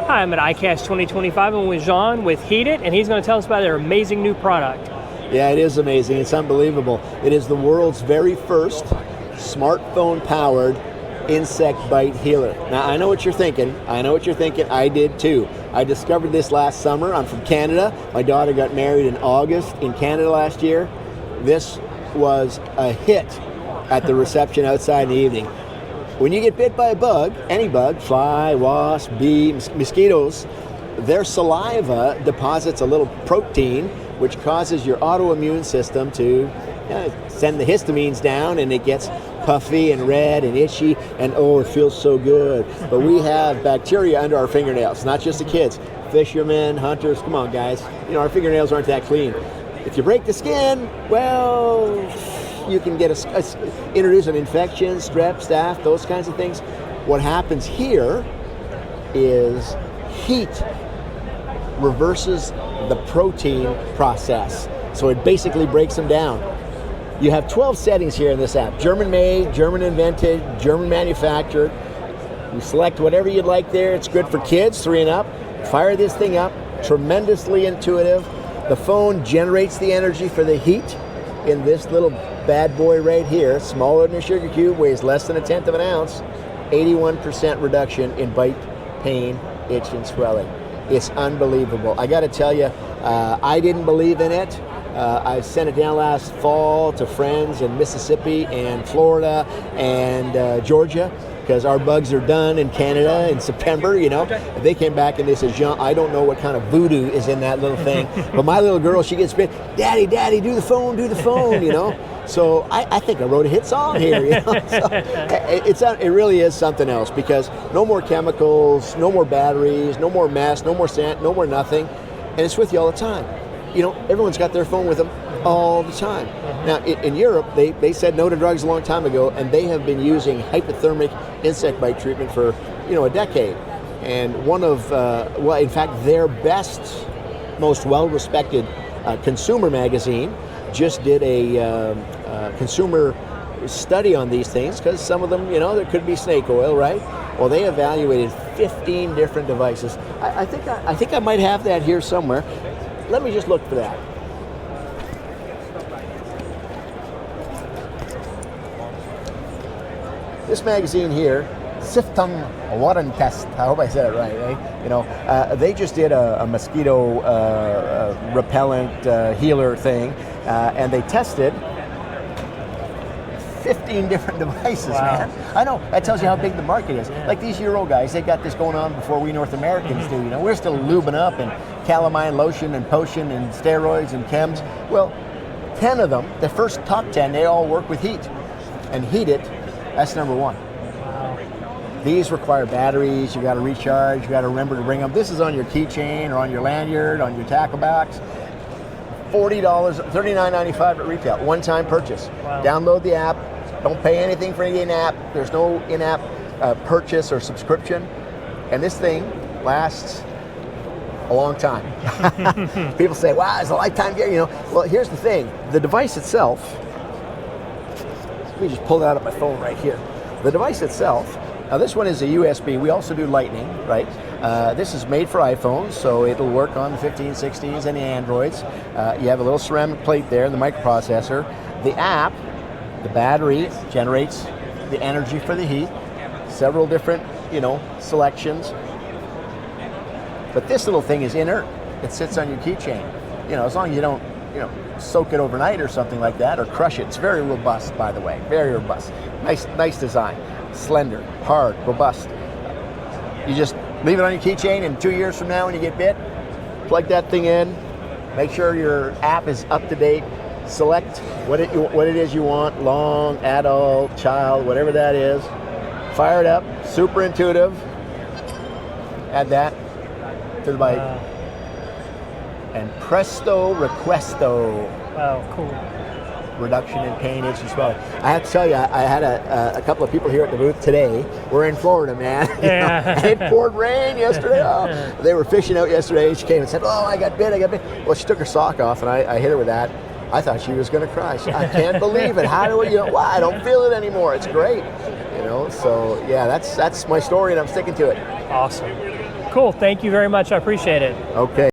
Hi, I'm at ICast 2025. I'm with Jean with Heat It, and he's going to tell us about their amazing new product. Yeah, it is amazing. It's unbelievable. It is the world's very first smartphone-powered insect bite healer. Now, I know what you're thinking. I did too. I discovered this last summer. I'm from Canada. My daughter got married in August in Canada last year. This was a hit at the reception outside in the evening. When you get bit by a bug, any bug, fly, wasp, bee, mosquitoes, their saliva deposits a little protein which causes your autoimmune system to send the histamines down, and it gets puffy and red and itchy, and oh, it feels so good. But we have bacteria under our fingernails, not just the kids. Fishermen, hunters, come on guys, our fingernails aren't that clean. If you break the skin, well, you can get introduce an infection, strep, staph, those kinds of things. What happens here is heat reverses the protein process. So it basically breaks them down. You have 12 settings here in this app. German made, German invented, German manufactured. You select whatever you'd like there. It's good for kids, 3 and up. Fire this thing up, tremendously intuitive. The phone generates the energy for the heat in this little bad boy right here, smaller than a sugar cube, weighs less than 1/10 of an ounce, 81% reduction in bite, pain, itch, and swelling. It's unbelievable. I got to tell you, I didn't believe in it. I sent it down last fall to friends in Mississippi and Florida and Georgia, because our bugs are done in Canada in September, If they came back and they said, Jean, I don't know what kind of voodoo is in that little thing, but my little girl, she gets bit, Daddy, do the phone, So I think I wrote a hit song here, So it really is something else, because no more chemicals, no more batteries, no more mess, no more scent, no more nothing, and it's with you all the time. Everyone's got their phone with them all the time. Now, in Europe, they said no to drugs a long time ago, and they have been using hypothermic insect bite treatment for, a decade. And one of, in fact, their best, most well-respected consumer magazine just did a consumer study on these things, because some of them, there could be snake oil, right? Well, they evaluated 15 different devices. I think I might have that here somewhere. Let me just look for that. This magazine here, Siftung Warren Test. I hope I said it right, they just did a mosquito repellent healer thing, and they tested 15 different devices, wow. Man. I know, that tells you how big the market is. Yeah. Like these Euro guys, they got this going on before we North Americans do, We're still lubing up and calamine lotion and potion and steroids and chems. Well, 10 of them, the first top 10, they all work with heat. And Heat It, that's number 1. Wow. These require batteries, you gotta recharge, you gotta remember to bring them. This is on your keychain or on your lanyard, on your tackle box. $40, $39.95 at retail, one-time purchase. Wow. Download the app, don't pay anything for any in-app. There's no in-app purchase or subscription. And this thing lasts a long time. People say, wow, it's a lifetime gear, Well, here's the thing. The device itself, let me just pull that out of my phone right here. The device itself, now this one is a USB. We also do Lightning, right? This is made for iPhones, so it'll work on the 15, 16s, and the Androids. You have a little ceramic plate there and the microprocessor. The app, the battery generates the energy for the heat. Several different, selections. But this little thing is inert. It sits on your keychain. As long as you don't, soak it overnight or something like that, or crush it. It's very robust, by the way. Very robust. Nice design. Slender, hard, robust. You just leave it on your keychain, and 2 years from now when you get bit, plug that thing in, make sure your app is up to date, select what it is you want, long, adult, child, whatever that is, fire it up, super intuitive, add that to the bite, and presto requesto. Wow, cool. Reduction in pain, itch, and swelling. I have to tell you, I had a couple of people here at the booth today. We're in Florida, man. Yeah. It poured rain yesterday. Oh. They were fishing out yesterday. She came and said, oh, I got bit. Well, she took her sock off, and I hit her with that. I thought she was going to cry. I can't believe it. How do why? I don't feel it anymore. It's great. So yeah, that's my story, and I'm sticking to it. Awesome. Cool. Thank you very much. I appreciate it. Okay.